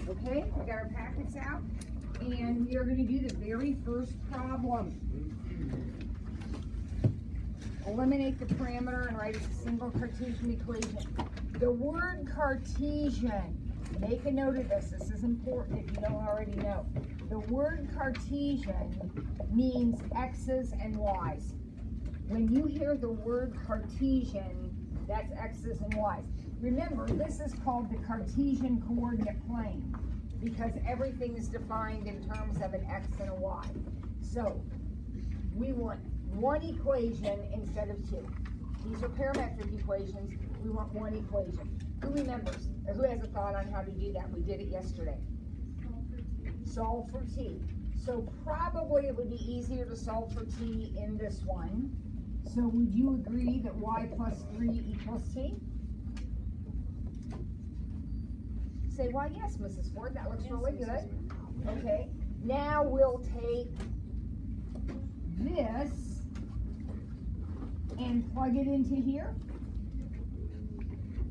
Okay, we got our packets out, and we are going to do the very first problem. Eliminate the parameter and write a single Cartesian equation. The word Cartesian, make a note of this. This is important if you don't already know. The word Cartesian means X's and Y's. When you hear the word Cartesian, that's X's and Y's. Remember, this is called the Cartesian coordinate plane because everything is defined in terms of an X and a Y. So we want one equation instead of two. These are parametric equations. We want one equation. Who remembers, or who has a thought on how to do that? We did it yesterday. Solve for t. So probably it would be easier to solve for t in this one. So would you agree that y plus 3 equals t? Say, why yes, Mrs. Ford, that looks really good. Okay, now we'll take this and plug it into here.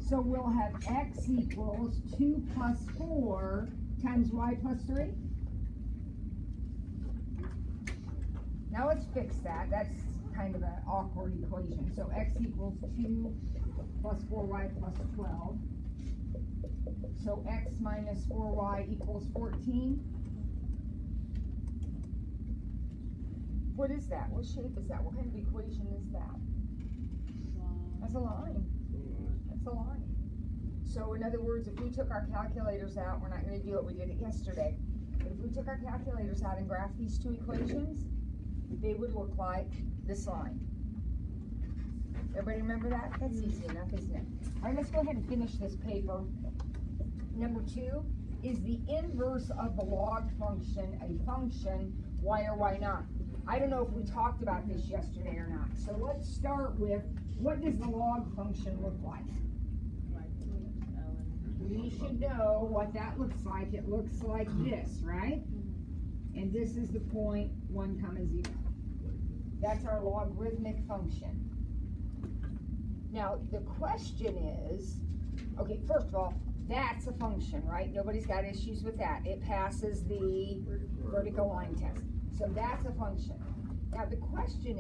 So we'll have x equals 2 plus 4 times y plus 3. Now let's fix that. That's kind of an awkward equation. So x equals 2 plus 4y plus 12. So x minus 4y equals 14. What is that? What shape is that? What kind of equation is that? That's a line. That's a line. So in other words, if we took our calculators out, we're not going to do it, we did it yesterday, but if we took our calculators out and graphed these two equations, they would look like this line. Everybody remember that? That's easy enough, isn't it? All right, let's go ahead and finish this paper. Number 2 is the inverse of the log function, a function, y or y not. I don't know if we talked about this yesterday or not. So let's start with, what does the log function look like? We should know what that looks like. It looks like this, right? And this is the point 1 comma 0. That's our logarithmic function. Now, the question is, okay, first of all, that's a function, right? Nobody's got issues with that. It passes the vertical line test. So that's a function. Now, the question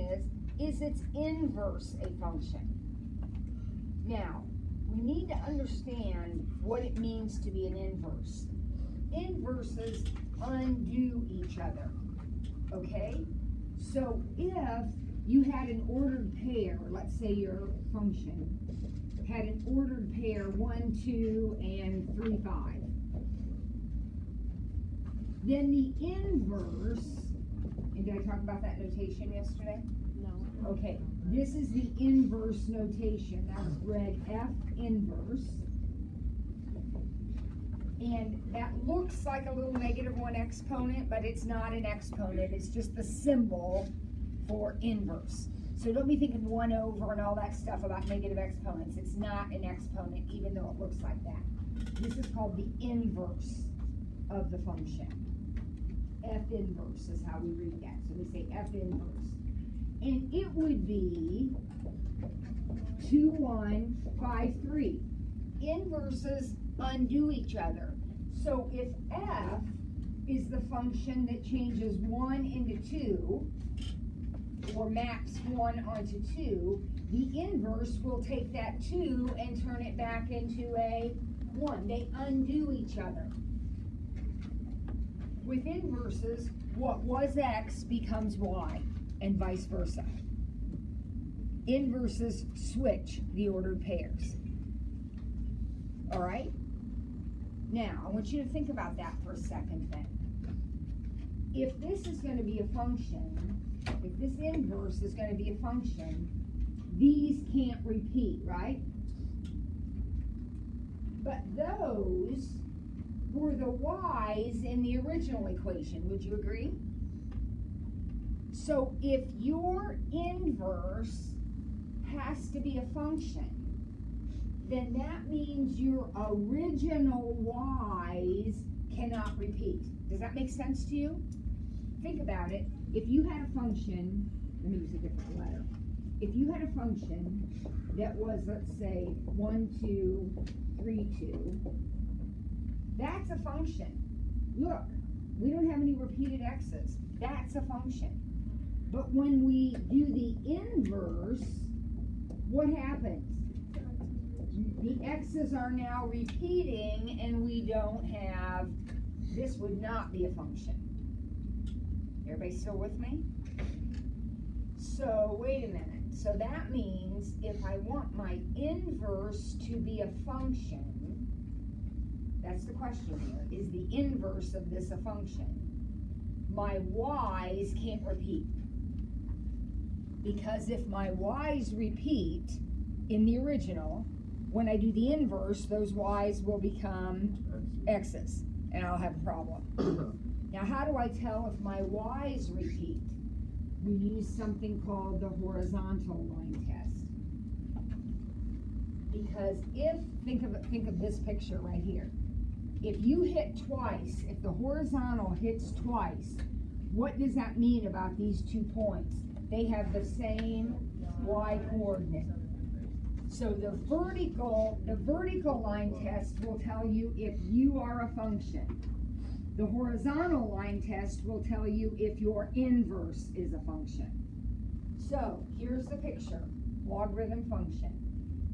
is its inverse a function? Now, we need to understand what it means to be an inverse. Inverses undo each other, okay? So if you had an ordered pair, let's say your function had an ordered pair 1, 2, and 3, 5, then the inverse, and did I talk about that notation yesterday? No. Okay, this is the inverse notation. That's read F inverse. And that looks like a little -1 exponent, but it's not an exponent. It's just the symbol for inverse. So don't be thinking 1 over and all that stuff about negative exponents. It's not an exponent, even though it looks like that. This is called the inverse of the function. F inverse is how we read that. So we say F inverse. And it would be 2, 1, 5, 3. Inverses undo each other. So if F is the function that changes 1 into 2, or maps 1 onto 2, the inverse will take that 2 and turn it back into a 1. They undo each other. With inverses, what was X becomes Y, and vice versa. Inverses switch the ordered pairs. All right? Now, I want you to think about that for a second then. If this is going to be a function, if this inverse is going to be a function, these can't repeat, right? But those were the y's in the original equation. Would you agree? So if your inverse has to be a function, then that means your original y's cannot repeat. Does that make sense to you? Think about it. If you had a function, let me use a different letter. If you had a function that was, let's say, 1, 2, 3, 2, That's a function. Look, we don't have any repeated x's. That's a function. But when we do the inverse, what happens? The x's are now repeating, and we don't have, this would not be a function. Everybody still with me? So, wait a minute. So that means if I want my inverse to be a function, that's the question here, is the inverse of this a function? My y's can't repeat. Because if my y's repeat in the original, when I do the inverse, those y's will become x's, and I'll have a problem. Now, how do I tell if my y's repeat? We use something called the horizontal line test. Because think of this picture right here. If you hit twice, if the horizontal hits twice, what does that mean about these 2 points? They have the same y coordinate. So the vertical line test will tell you if you are a function. The horizontal line test will tell you if your inverse is a function. So here's the picture, logarithm function.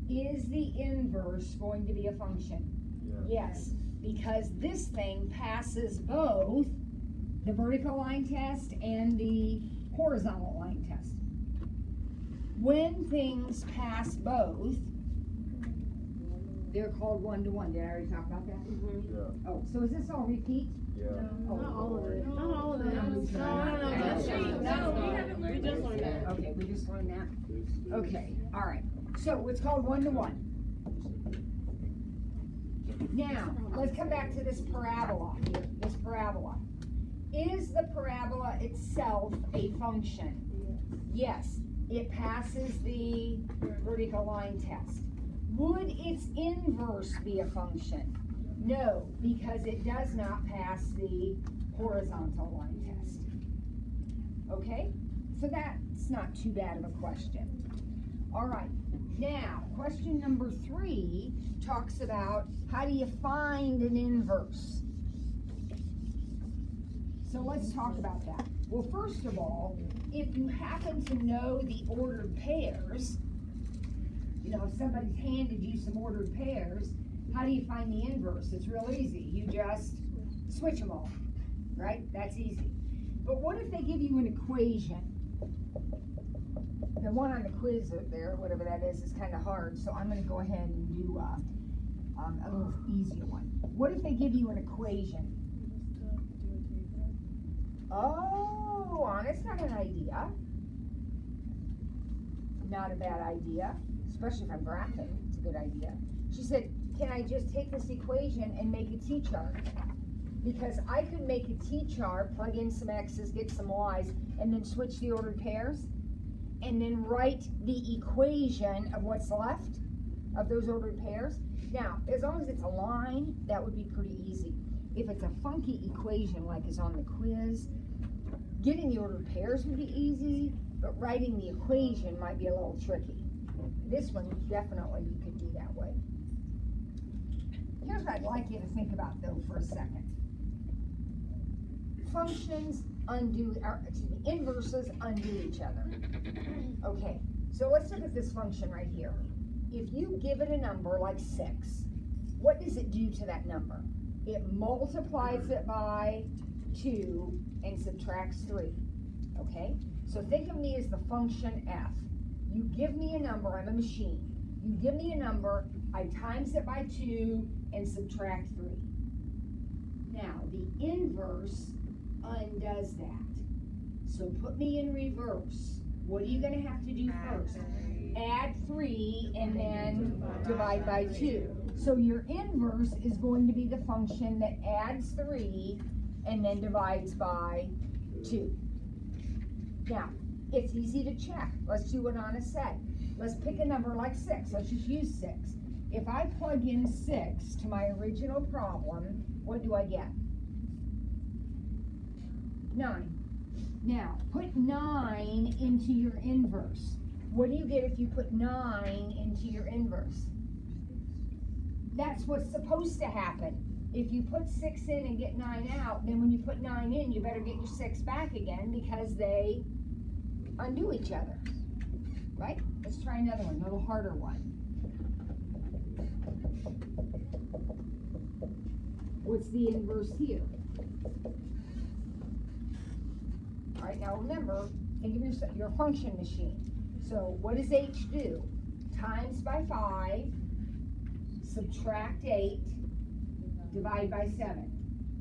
Is the inverse going to be a function? Yes, because this thing passes both the vertical line test and the horizontal line test. When things pass both, they're called one-to-one. Did I already talk about that? Mm-hmm. Yeah. Oh, so is this all repeat? Yeah. No, not all of it. Not all of it. No, We just learned that. Okay, we just learned that. Okay, all right. So it's called one-to-one. Now, let's come back to this parabola here. This parabola. Is the parabola itself a function? Yes. It passes the vertical line test. Would its inverse be a function? No, because it does not pass the horizontal line test. Okay? So that's not too bad of a question. All right. Now, question number 3 talks about how do you find an inverse? So let's talk about that. Well, first of all, if you happen to know the ordered pairs, you know, if somebody's handed you some ordered pairs, how do you find the inverse? It's real easy. You just switch them all, right? That's easy. But what if they give you an equation? The one on the quiz there, whatever that is kind of hard, so I'm going to go ahead and do a little easier one. What if they give you an equation? Oh, honest, not an idea. Not a bad idea, especially if I'm graphing. It's a good idea. She said, can I just take this equation and make a t-chart? Because I could make a t-chart, plug in some x's, get some y's, and then switch the ordered pairs, and then write the equation of what's left of those ordered pairs. Now, as long as it's a line, that would be pretty easy. If it's a funky equation like is on the quiz, getting the ordered pairs would be easy, but writing the equation might be a little tricky. This one, definitely you could do that way. Here's what I'd like you to think about, though, for a second. Functions inverses undo each other. Okay, so let's look at this function right here. If you give it a number like 6, what does it do to that number? It multiplies it by 2 and subtracts 3. Okay, so think of me as the function f. You give me a number, I'm a machine. You give me a number, I times it by 2 and subtract 3. Now, the inverse undoes that. So put me in reverse. What are you going to have to do first? Add 3 and then divide by 2. So your inverse is going to be the function that adds 3 and then divides by 2. Now, it's easy to check. Let's do what Anna said. Let's pick a number like 6. Let's just use 6. If I plug in 6 to my original problem, what do I get? 9. Now, put 9 into your inverse. What do you get if you put 9 into your inverse? That's what's supposed to happen. If you put 6 in and get 9 out, then when you put 9 in, you better get your 6 back again because they undo each other, right? Let's try another one, a little harder one. What's the inverse here? All right, now remember, think of your function machine. So what does h do? Times by 5, subtract 8, divide by 7.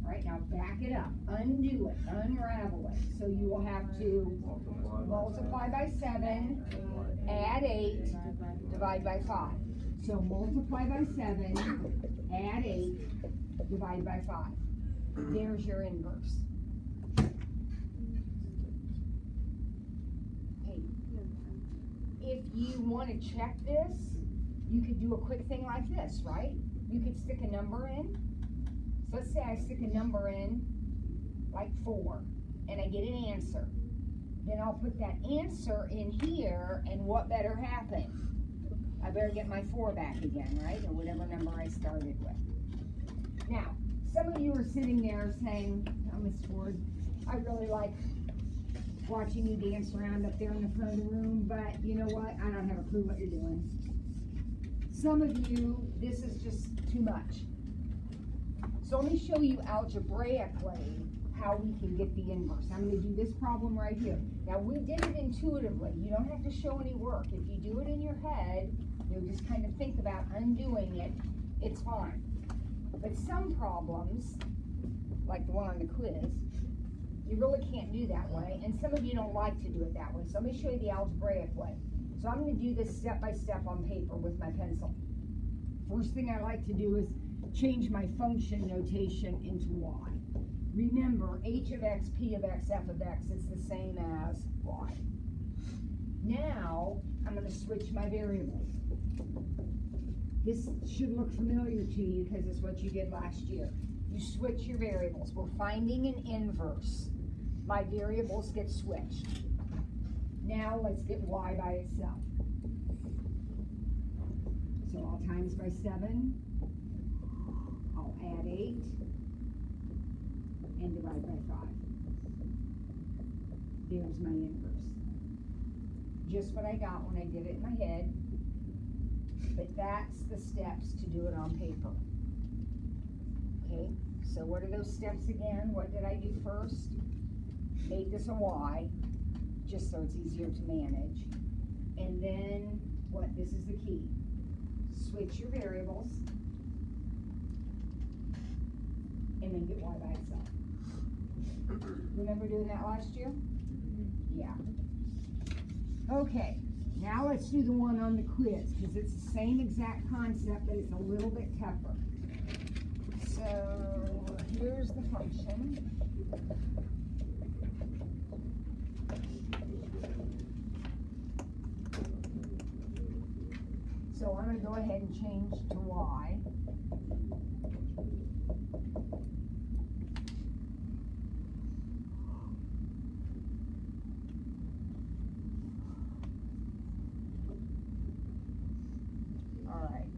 All right, now back it up, undo it, unravel it. So you will have to multiply by 7, add 8, divide by 5. So multiply by 7, add 8, divide by 5. There's your inverse. Okay. If you want to check this, you could do a quick thing like this, right? You could stick a number in. So let's say I stick a number in, like 4, and I get an answer. Then I'll put that answer in here, and what better happen? I better get my 4 back again, right? Or whatever number I started with. Now, some of you are sitting there saying, oh, Miss Ford, I really like watching you dance around up there in the front of the room, but you know what? I don't have a clue what you're doing. Some of you, this is just too much. So let me show you algebraically how we can get the inverse. I'm going to do this problem right here. Now, we did it intuitively. You don't have to show any work. If you do it in your head, you just kind of think about undoing it, it's fine. But some problems, like the one on the quiz, you really can't do that way, and some of you don't like to do it that way. So let me show you the algebraic way. So I'm going to do this step by step on paper with my pencil. First thing I like to do is change my function notation into y. Remember, h of x, p of x, f of x is the same as y. Now, I'm going to switch my variables. This should look familiar to you because it's what you did last year. You switch your variables. We're finding an inverse. My variables get switched. Now let's get y by itself. So I'll times by 7. I'll add 8. And divide by 5. There's my inverse. Just what I got when I did it in my head. But that's the steps to do it on paper. Okay, so what are those steps again? What did I do first? Made this a y, just so it's easier to manage. And then, what? This is the key. Switch your variables. And then get y by itself. Remember doing that last year? Yeah. Okay. Now let's do the one on the quiz, because it's the same exact concept, but it's a little bit tougher. So here's the function. So I'm going to go ahead and change to y.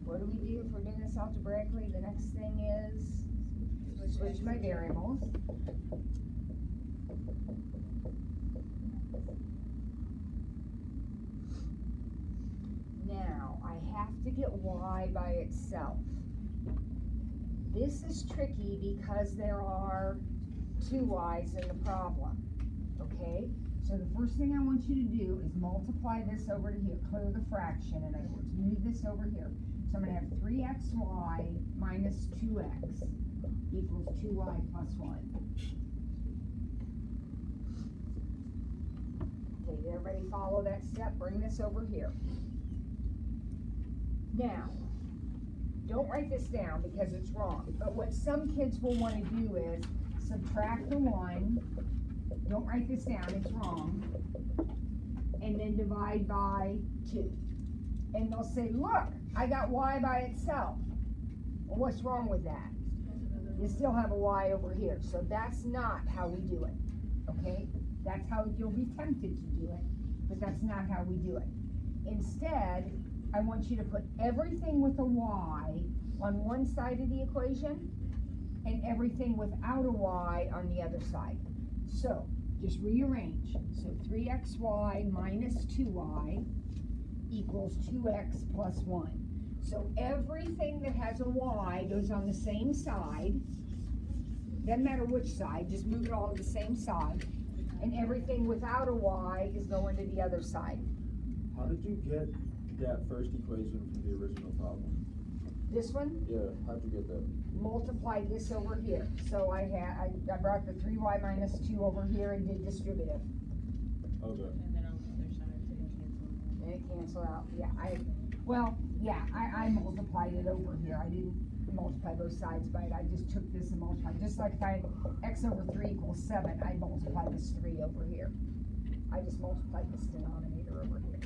What do we do if we're doing this algebraically? The next thing is switch my variables. Now, I have to get y by itself. This is tricky because there are 2 y's in the problem, okay? So the first thing I want you to do is multiply this over to here, clear the fraction, in other words, move this over here. So I'm going to have 3xy minus 2x equals 2y plus 1. Okay, did everybody follow that step? Bring this over here. Now, don't write this down because it's wrong. But what some kids will want to do is subtract the 1. Don't write this down, it's wrong. And then divide by 2. And they'll say, look, I got y by itself. Well, what's wrong with that? You still have a y over here. So that's not how we do it, okay? That's how you'll be tempted to do it, but that's not how we do it. Instead, I want you to put everything with a y on one side of the equation and everything without a y on the other side. So, just rearrange. So 3xy minus 2y equals 2x plus 1. So everything that has a y goes on the same side. Doesn't matter which side, just move it all to the same side. And everything without a y is going to the other side. How did you get that first equation from the original problem? This one? Yeah, how'd you get that? Multiply this over here. So I brought the 3y minus 2 over here and did distributive. Okay. And then on the other side, so it cancels. And it canceled out. Yeah, I multiplied it over here. I didn't multiply both sides by it. I just took this and multiplied. Just like if I had x over 3 equals 7, I multiply this 3 over here. I just multiplied this denominator over here.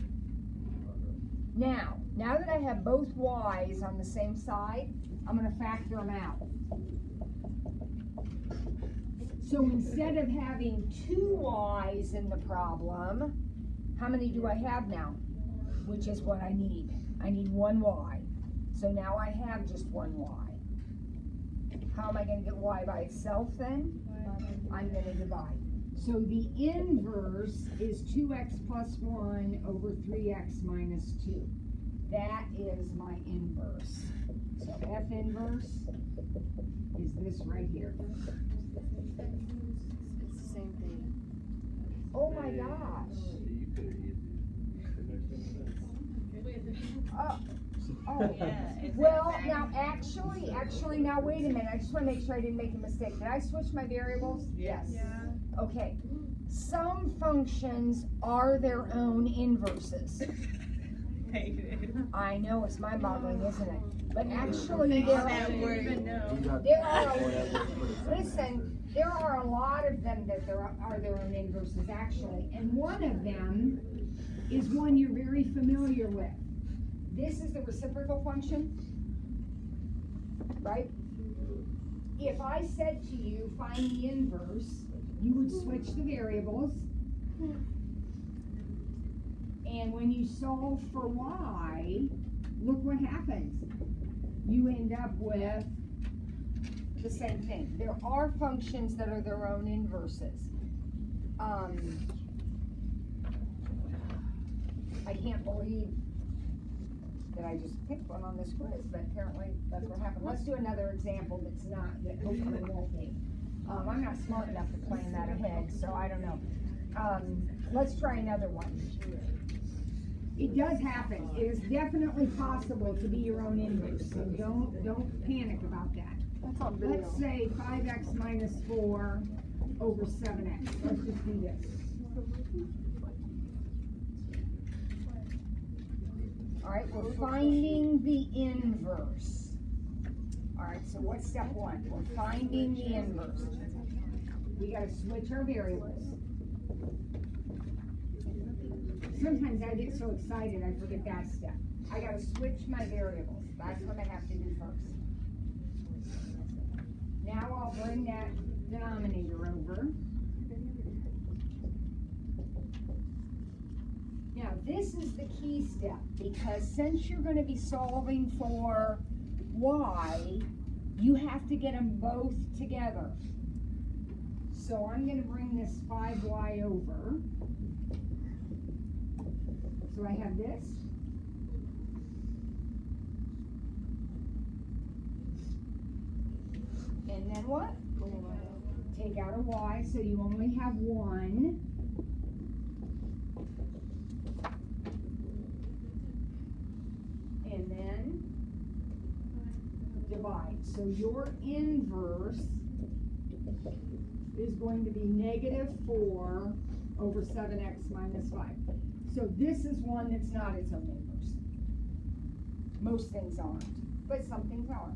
Now that I have both y's on the same side, I'm going to factor them out. So instead of having 2 y's in the problem, how many do I have now? Which is what I need. I need 1 y. So now I have just 1 y. How am I going to get y by itself then? I'm going to divide. So the inverse is 2x plus 1 over 3x minus 2. That is my inverse. So F inverse is this right here. It's the same thing. Oh my gosh. Oh. Well, now actually, now wait a minute. I just want to make sure I didn't make a mistake. Did I switch my variables? Yes. Yeah. Okay. Some functions are their own inverses. I know, it's mind-boggling, isn't it? But actually, there are a lot of them that are their own inverses, actually. And one of them is one you're very familiar with. This is the reciprocal function, right? If I said to you, find the inverse, you would switch the variables. And when you solve for y, look what happens. You end up with the same thing. There are functions that are their own inverses. I can't believe that I just picked one on this quiz, but apparently that's what happened. Let's do another example that hopefully won't be. I'm not smart enough to plan that ahead, so I don't know. Let's try another one. It does happen. It is definitely possible to be your own inverse, so don't panic about that. That's on video. Let's say 5x minus 4 over 7x. Let's just do this. All right, we're finding the inverse. All right, so what's step 1? We're finding the inverse. We got to switch our variables. Sometimes I get so excited I forget that step. I got to switch my variables. That's what I have to do first. Now I'll bring that denominator over. Now this is the key step, because since you're going to be solving for y, you have to get them both together. So I'm going to bring this 5y over. So I have this. And then what? Take out a y, so you only have 1. And then divide. So your inverse is going to be negative 4 over 7x minus 5. So this is one that's not its own inverse. Most things aren't, but some things are.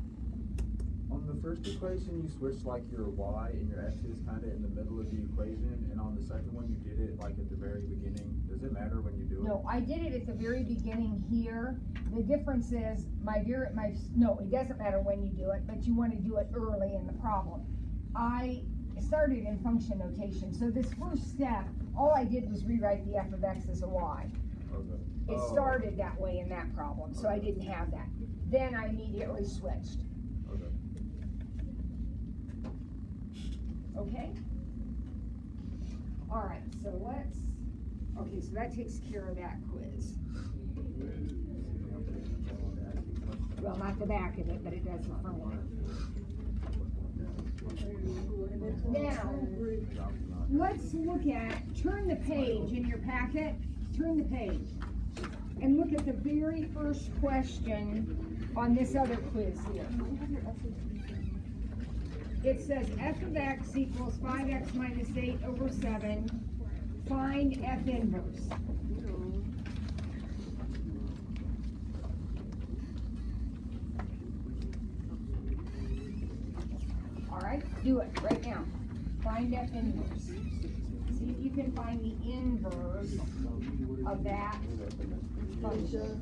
On the first equation, you switched like your y and your x's kind of in the middle of the equation, and on the second one, you did it like at the very beginning. Does it matter when you do it? No, I did it at the very beginning here. The difference is no, it doesn't matter when you do it, but you want to do it early in the problem. I started in function notation, so this first step, all I did was rewrite the f of x as a y. Okay. It started that way in that problem, so I didn't have that. Then I immediately switched. Okay. Okay? All right, so so that takes care of that quiz. Well, not the back of it, but it does the front of it. Now, let's look at, turn the page in your packet, turn the page, and look at the very first question on this other quiz here. It says f of x equals 5x minus 8 over 7. Find f inverse. All right, do it right now. Find f inverse. See if you can find the inverse of that function.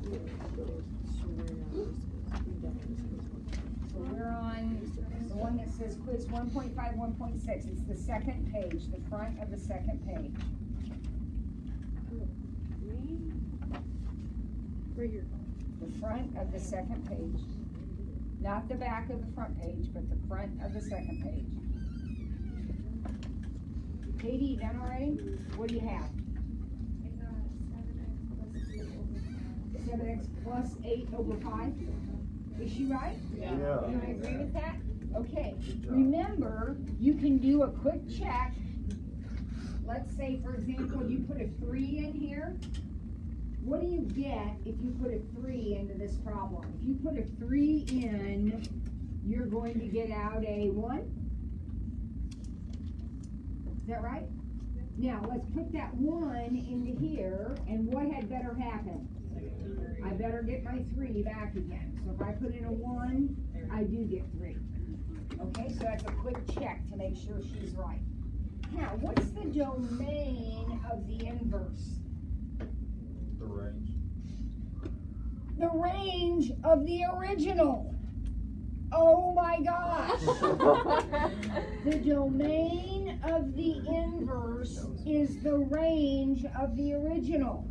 So we're on the one that says quiz 1.5, 1.6. It's the second page, the front of the second page. The front of the second page. Not the back of the front page, but the front of the second page. Katie, you done already? What do you have? 7x plus 8 over 5. Is she right? Yeah. You agree with that? Okay. Remember, you can do a quick check. Let's say, for example, you put a 3 in here. What do you get if you put a 3 into this problem? If you put a 3 in, you're going to get out a 1. Is that right? Now, let's put that 1 into here, and what had better happen? I better get my 3 back again. So if I put in a 1, I do get 3. Okay, so that's a quick check to make sure she's right. Now, what's the domain of the inverse? The range. The range of the original. Oh my gosh. The domain of the inverse is the range of the original.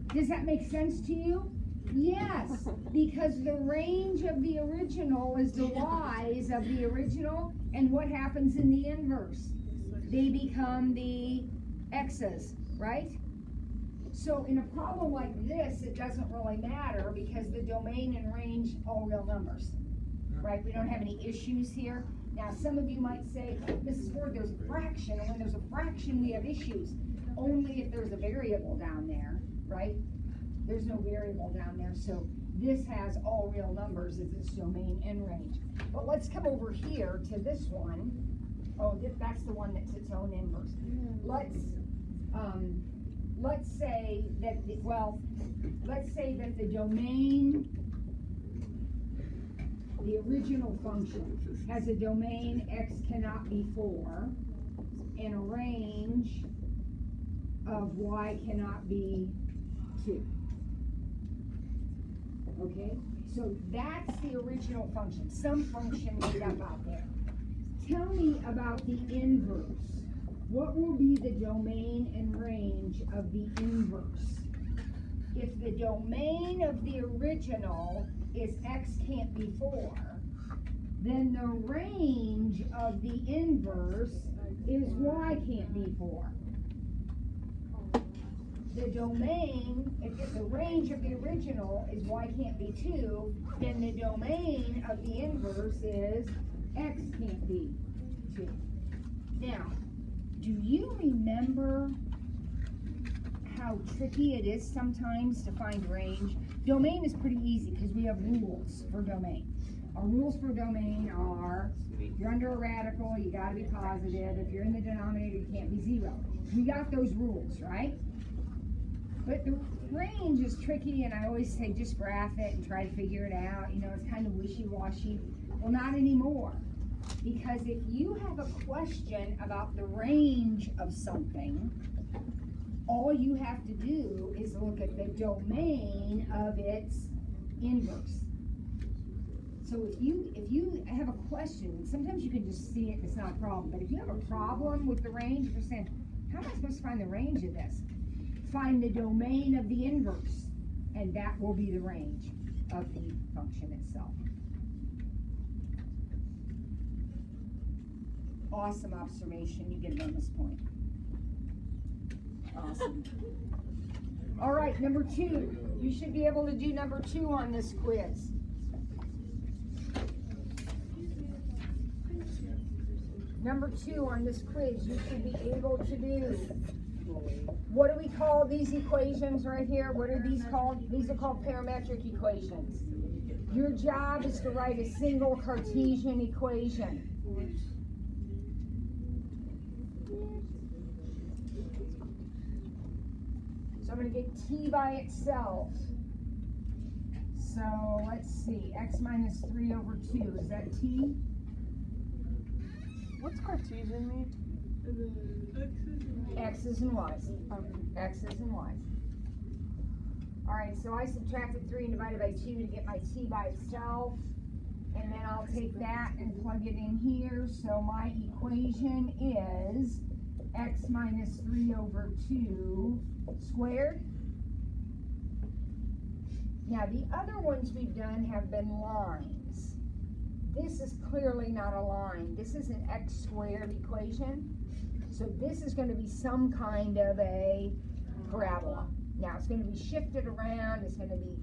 Does that make sense to you? Yes, because the range of the original is the y's of the original, and what happens in the inverse? They become the x's, right? So in a problem like this, it doesn't really matter because the domain and range are all real numbers, right? We don't have any issues here. Now, some of you might say, Mrs. Ford, there's a fraction, and when there's a fraction, we have issues. Only if there's a variable down there, right? There's no variable down there, so this has all real numbers as its domain and range. But let's come over here to this one. Oh, that's the one that's its own inverse. Let's say that the domain, the original function, has a domain x cannot be 4 and a range of y cannot be 2. Okay, so that's the original function, some function made up out there. Tell me about the inverse. What will be the domain and range of the inverse? If the domain of the original is x can't be 4, then the range of the inverse is y can't be 4. The domain, if the range of the original is y can't be 2, then the domain of the inverse is x can't be 2. Now, do you remember how tricky it is sometimes to find range? Domain is pretty easy because we have rules for domain. Our rules for domain are, if you're under a radical, you gotta be positive. If you're in the denominator, you can't be 0. We got those rules, right? But the range is tricky, and I always say just graph it and try to figure it out. You know, it's kind of wishy-washy. Well, not anymore. Because if you have a question about the range of something, all you have to do is look at the domain of its inverse. So if you have a question, sometimes you can just see it and it's not a problem. But if you have a problem with the range, you're saying, how am I supposed to find the range of this? Find the domain of the inverse, and that will be the range of the function itself. Awesome observation. You get a bonus point. Awesome. All right, number 2. You should be able to do number 2 on this quiz. Number 2 on this quiz, you should be able to do. What do we call these equations right here? What are these called? These are called parametric equations. Your job is to write a single Cartesian equation. So I'm going to get t by itself. So let's see, x minus 3 over 2, is that t? What's Cartesian mean? X's and y's. X's and y's. Alright, so I subtracted 3 and divided by 2 to get my t by itself. And then I'll take that and plug it in here. So my equation is x minus 3 over 2 squared. Now the other ones we've done have been lines. This is clearly not a line. This is an x squared equation. So this is going to be some kind of a parabola. Now it's going to be shifted around. It's going to be,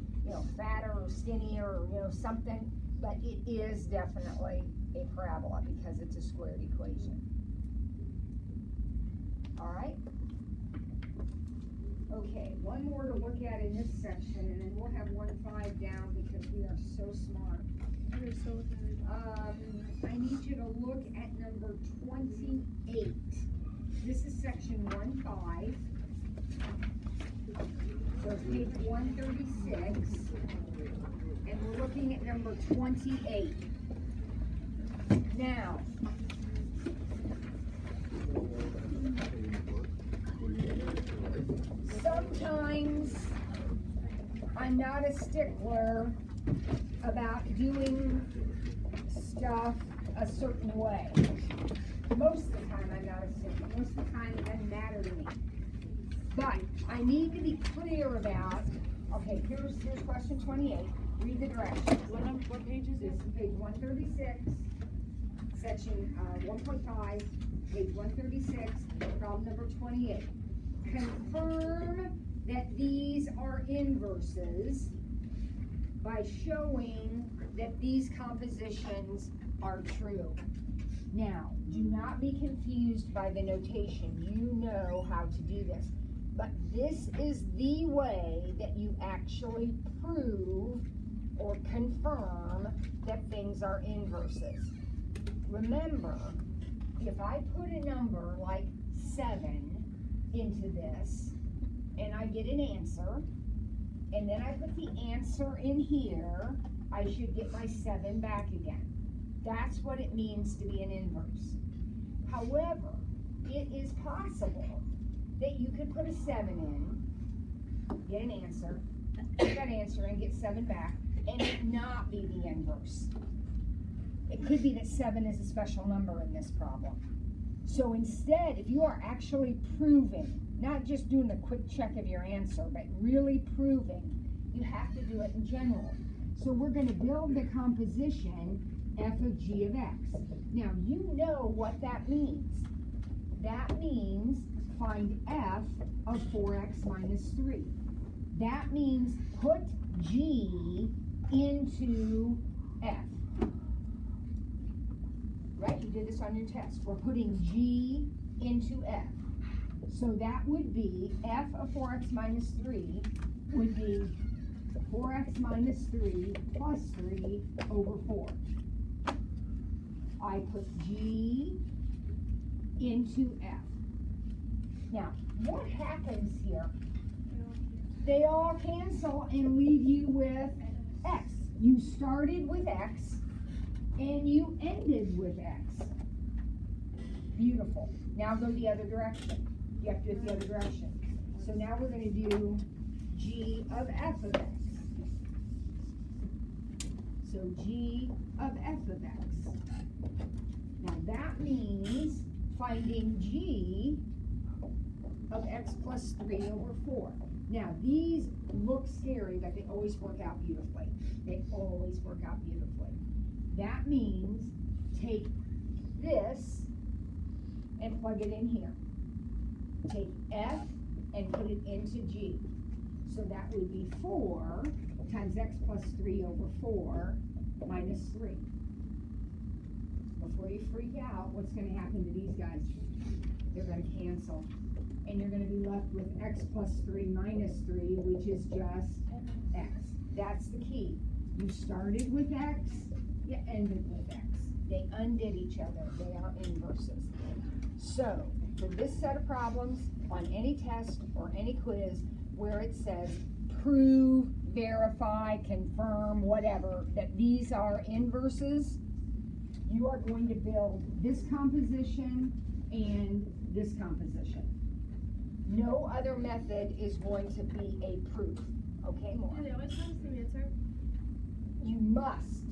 fatter or skinnier or, something. But it is definitely a parabola because it's a squared equation. All right? Okay, one more to look at in this section, and then we'll have 1-5 down because we are so smart. You're so good. I need you to look at number 28. This is section 1-5. So it's page 136. And we're looking at number 28. Now, sometimes I'm not a stickler about doing stuff a certain way. Most of the time I'm not a stickler. Most of the time it doesn't matter to me. But I need to be clear about, okay, here's question 28. Read the directions. What page is This this? is page 136, section 1.5, page 136, problem number 28. Confirm that these are inverses by showing that these compositions are true. Now, do not be confused by the notation. You know how to do this. But this is the way that you actually prove or confirm that things are inverses. Remember, if I put a number like 7 into this, and I get an answer, and then I put the answer in here, I should get my 7 back again. That's what it means to be an inverse. However, it is possible that you could put a 7 in, get an answer, put that answer and get 7 back, and it not be the inverse. It could be that 7 is a special number in this problem. So instead, if you are actually proving, not just doing a quick check of your answer, but really proving, you have to do it in general. So we're going to build the composition f of g of x. Now, you know what that means. That means find f of 4x minus 3. That means put g into f. Right? You did this on your test. We're putting g into f. So that would be f of 4x minus 3 would be 4x minus 3 plus 3 over 4. I put g into f. Now, what happens here? They all cancel and leave you with x. You started with x and you ended with x. Beautiful. Now go the other direction. You have to do it the other direction. So now we're going to do g of f of x. So g of f of x. Now that means finding g of x plus 3 over 4. Now these look scary, but they always work out beautifully. They always work out beautifully. That means take this and plug it in here. Take F and put it into G. So that would be 4 times x plus 3 over 4 minus 3. Before you freak out, what's going to happen to these guys? They're going to cancel. And you're going to be left with x plus 3 minus 3, which is just x. That's the key. You started with x, you ended with x. They undid each other. They are inverses. So, for this set of problems, on any test or any quiz where it says prove, verify, confirm, whatever, that these are inverses, you are going to build this composition and this composition. No other method is going to be a proof. Okay, more. Do they always have the same answer? You must.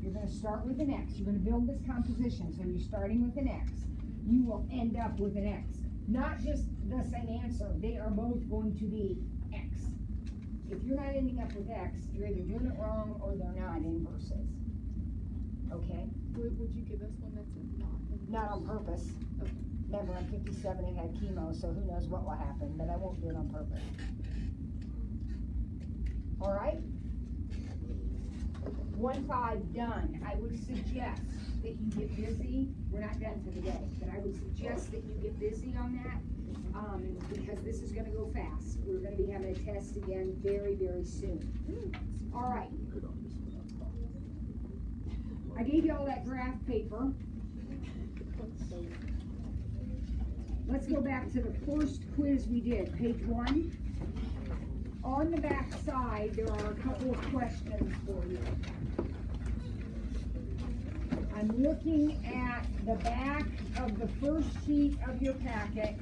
You're going to start with an x. You're going to build this composition. So you're starting with an x. You will end up with an x. Not just the same answer. They are both going to be x. If you're not ending up with x, you're either doing it wrong or they're not inverses. Okay? Would you give us one that's not? Not on purpose. Okay. Remember, I'm 57 and had chemo, so who knows what will happen, but I won't do it on purpose. All right? 1-5, done. I would suggest that you get busy. We're not done for the day, but I would suggest that you get busy on that because this is going to go fast. We're going to be having a test again very, very soon. All right. I gave you all that graph paper. Let's go back to the first quiz we did, page 1. On the back side, there are a couple of questions for you. I'm looking at the back of the first sheet of your packet.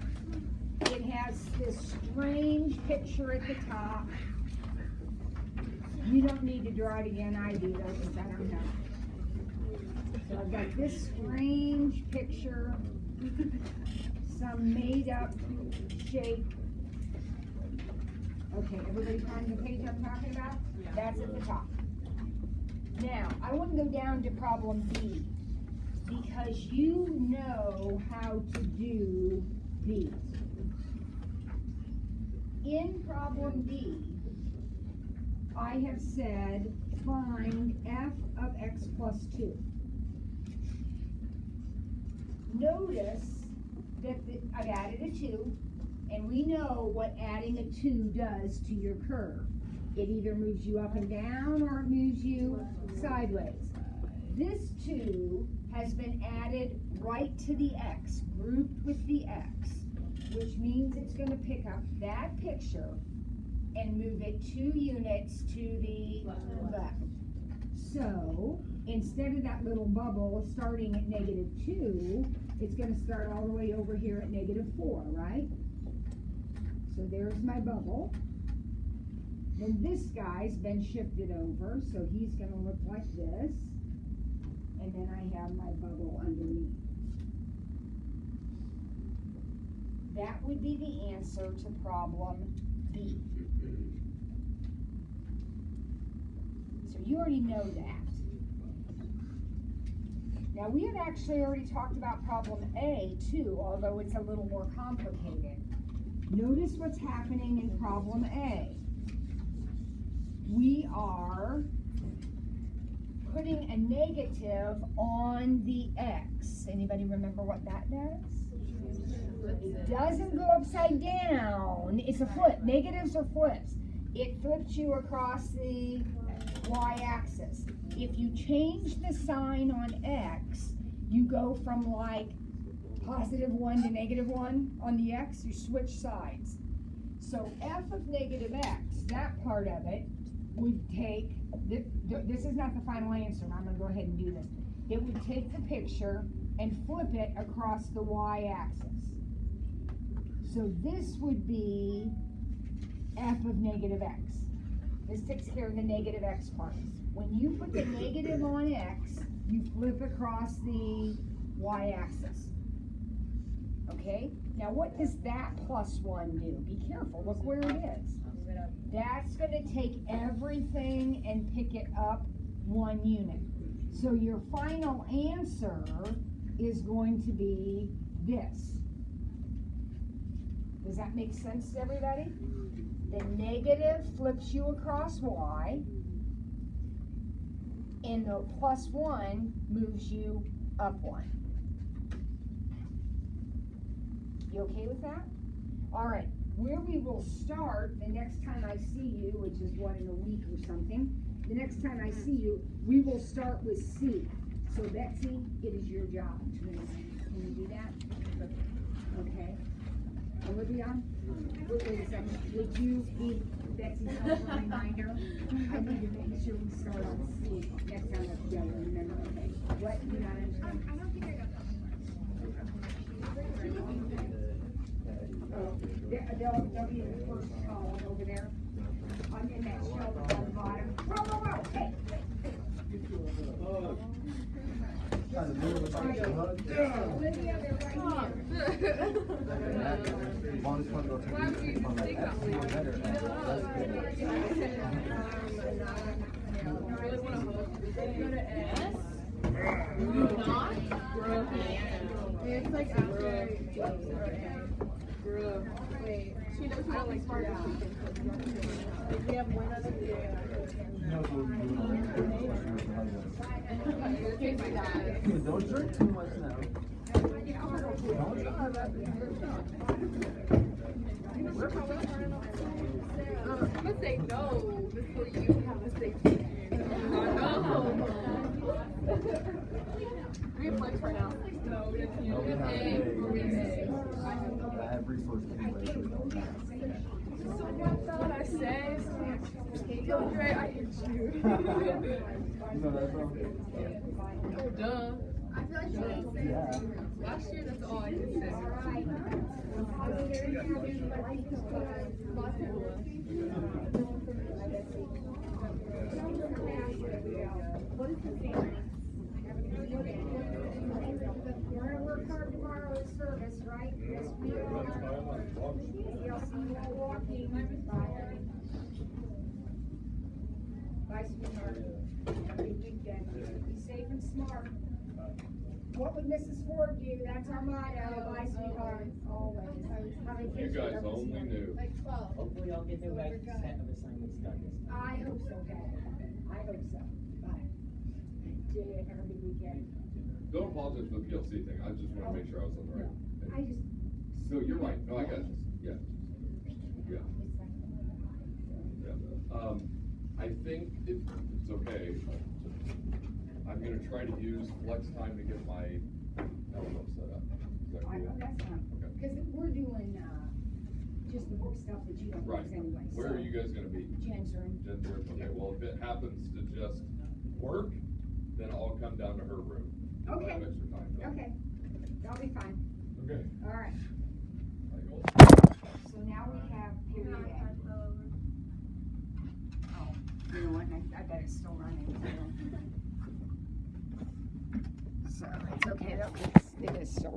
It has this strange picture at the top. You don't need to draw it again, I do though, because I don't know. So I've got this strange picture, some made up shape. Okay, everybody find the page I'm talking about? Yeah. That's at the top. Now, I want to go down to problem B, because you know how to do these. In problem B, I have said find f of x plus 2. Notice that I've added a 2, and we know what adding a 2 does to your curve. It either moves you up and down or it moves you sideways. This 2 has been added right to the x, grouped with the x, which means it's going to pick up that picture and move it 2 units to the left. So, instead of that little bubble starting at -2, it's going to start all the way over here at -4, right? So there's my bubble. Then this guy's been shifted over, so he's going to look like this. And then I have my bubble underneath. That would be the answer to problem B. So you already know that. Now we have actually already talked about problem A too, although it's a little more complicated. Notice what's happening in problem A. We are putting a negative on the x. Anybody remember what that does? It doesn't go upside down. It's a flip. Negatives are flips. It flips you across the y-axis. If you change the sign on x, you go from like +1 to -1 on the x. You switch sides. So f of -x, that part of it, would take, this is not the final answer, I'm going to go ahead and do this. It would take the picture and flip it across the y-axis. So this would be f of -x. This takes care of the -x part. When you put the negative on x, you flip across the y-axis. Okay? Now what does that +1 do? Be careful, look where it is. That's going to take everything and pick it up 1 unit. So your final answer is going to be this. Does that make sense to everybody? The negative flips you across y, and the plus 1 moves you up 1. You okay with that? All right, where we will start the next time I see you, which is what, in a week or something, the next time I see you, we will start with C. So Betsy, it is your job. Can you do that? Okay. Olivia, wait a second. Would you be Betsy's helpful reminder? I need to make sure we start on C next time we're together. Remember? Okay. What? You not understand? I don't think I got that one. They'll be in the first column over there. I'm in that shelf on the bottom. Whoa! Hey! Olivia, they're right here. It's like after wait, she knows how like hard we have one other Don't drink too much now. I'm gonna say no before you have a say no. We have lunch right now. No, we have A. I have resources anyway. So what I say? Andre, I hate you. You know that song? Oh, duh. I feel like you didn't say last year, that's all I did say. What is the thing? We're gonna work hard tomorrow at service, right? Yes, we are. Maybe I'll see you all walking. Bye. Bye, sweetheart. Have a good weekend. Be safe and smart. What would Mrs. Ford do? That's our motto. Bye, sweetheart. Always. You guys only knew. Like 12. Hopefully I'll get the right set of assignments done this time. I hope so, Dad. I hope so. Bye. Jay, have a good weekend. Don't apologize for the PLC thing. I just want to make sure I was on the right I page. just. No, you're right. No, I got you. Yeah. Yeah. Yeah. I think if it's okay, I'm gonna try to use flex time to get my LMO set up. Is that cool? That's fine. Okay. Because we're doing, just the book stuff that you don't Right. use anyway. Where are you guys gonna be? Jen's room. Jen's room. Okay, well, if it happens to just work, then I'll come down to her room. If I Okay. have extra time. Okay. That'll be fine. Okay. All right. I go. So now we have period A. Oh, you know what? I bet it's still running. So it's okay. It is still running.